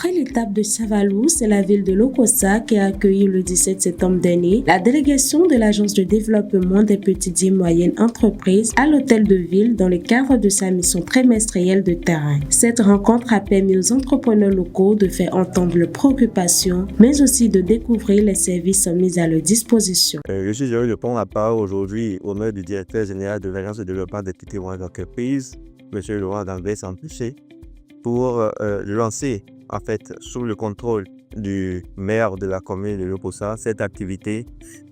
Après l'étape de Savalou, c'est la ville de Lokossa qui a accueilli le 17 septembre dernier la délégation de l'Agence de développement des petites et moyennes entreprises à l'hôtel de ville dans le cadre de sa mission trimestrielle de terrain. Cette rencontre a permis aux entrepreneurs locaux de faire entendre leurs préoccupations, mais aussi de découvrir les services mis à leur disposition. Je suis heureux de prendre la parole aujourd'hui au nom du directeur général de l'Agence de développement des petites et moyennes entreprises, M. Laurent Danvers-Santéché, pour lancer, en fait, sous le contrôle du maire de la commune de Lokossa, cette activité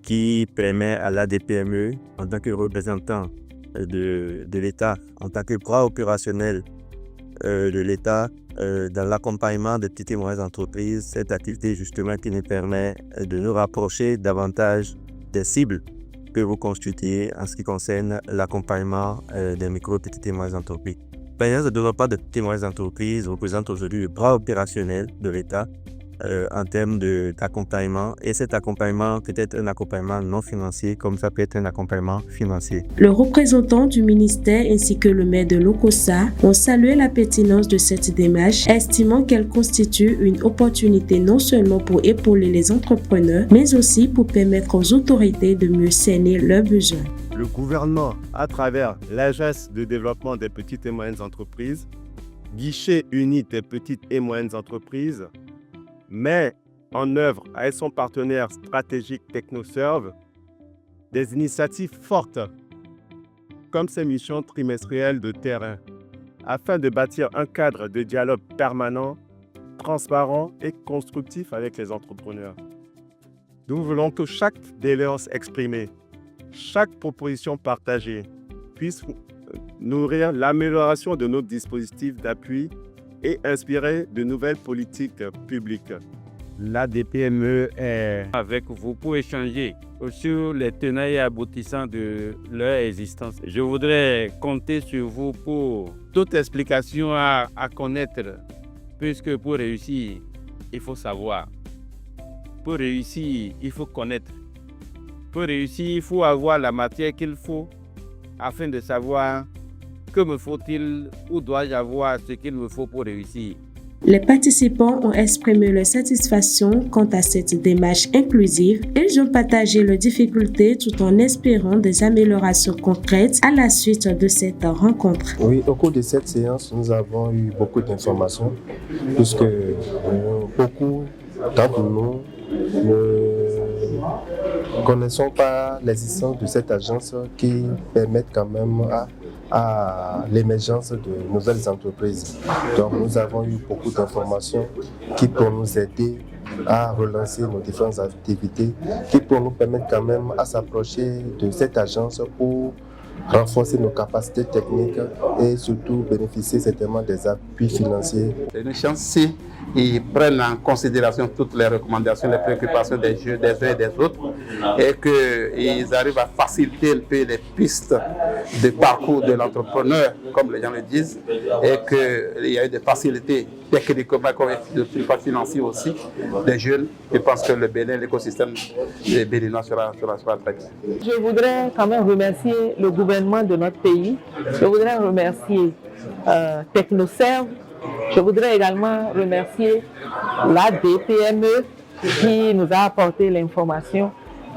qui permet à l'ADPME, en tant que représentant de l'État, en tant que bras opérationnel de l'État, dans l'accompagnement des petites et moyennes entreprises, cette activité justement qui nous permet de nous rapprocher davantage des cibles que vous constituez en ce qui concerne l'accompagnement des micro, petites et moyennes entreprises. L'Agence de développement des petites et moyennes entreprises représente aujourd'hui le bras opérationnel de l'État en termes d'accompagnement, et cet accompagnement peut être un accompagnement non financier comme ça peut être un accompagnement financier. Le représentant du ministère ainsi que le maire de Lokossa ont salué la pertinence de cette démarche, estimant qu'elle constitue une opportunité non seulement pour épauler les entrepreneurs, mais aussi pour permettre aux autorités de mieux cerner leurs besoins. Le gouvernement, à travers l'Agence de développement des petites et moyennes entreprises, guichet uni des petites et moyennes entreprises, met en œuvre avec son partenaire stratégique TechnoServe des initiatives fortes comme ces missions trimestrielles de terrain afin de bâtir un cadre de dialogue permanent, transparent et constructif avec les entrepreneurs. Nous voulons que chaque doléance exprimée, chaque proposition partagée puisse nourrir l'amélioration de nos dispositifs d'appui et inspirer de nouvelles politiques publiques. L'ADPME est avec vous pour échanger sur les tenants et aboutissants de leur existence. Je voudrais compter sur vous pour toute explication à connaître, puisque pour réussir, il faut savoir. Pour réussir, il faut connaître. Pour réussir, il faut avoir la matière qu'il faut afin de savoir que me faut-il ou dois-je avoir ce qu'il me faut pour réussir. Les participants ont exprimé leur satisfaction quant à cette démarche inclusive. Ils ont partagé leurs difficultés tout en espérant des améliorations concrètes à la suite de cette rencontre. Oui, au cours de cette séance, nous avons eu beaucoup d'informations puisque beaucoup d'entre nous ne connaissons pas l'existence de cette agence qui permet quand même à l'émergence de nouvelles entreprises. Donc nous avons eu beaucoup d'informations qui peuvent nous aider à relancer nos différentes activités, qui peuvent nous permettre quand même à s'approcher de cette agence pour renforcer nos capacités techniques et surtout bénéficier certainement des appuis financiers. Les chantiers, ils prennent en considération toutes les recommandations, les préoccupations des uns et des autres et qu'ils arrivent à faciliter un peu les pistes de parcours de l'entrepreneur, comme les gens le disent, et qu'il y a eu des facilités techniquement comme de financier aussi des jeunes. Je pense que le Bénin, l'écosystème béninois sera très bien. Je voudrais quand même remercier le gouvernement de notre pays. Je voudrais remercier TechnoServe. Je voudrais également remercier l'ADPME qui nous a apporté l'information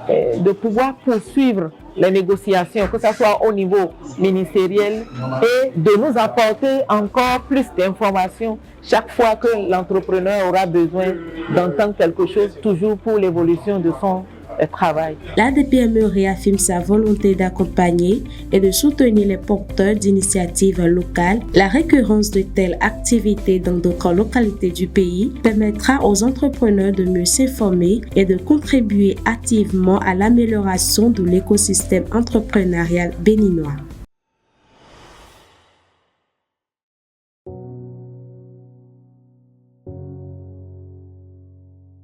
de pouvoir poursuivre les négociations, que ce soit au niveau ministériel, et de nous apporter encore plus d'informations chaque fois que l'entrepreneur aura besoin d'entendre quelque chose, toujours pour l'évolution de son travail. L'ADPME réaffirme sa volonté d'accompagner et de soutenir les porteurs d'initiatives locales. La récurrence de telles activités dans d'autres localités du pays permettra aux entrepreneurs de mieux s'informer et de contribuer activement à l'amélioration de l'écosystème entrepreneurial béninois.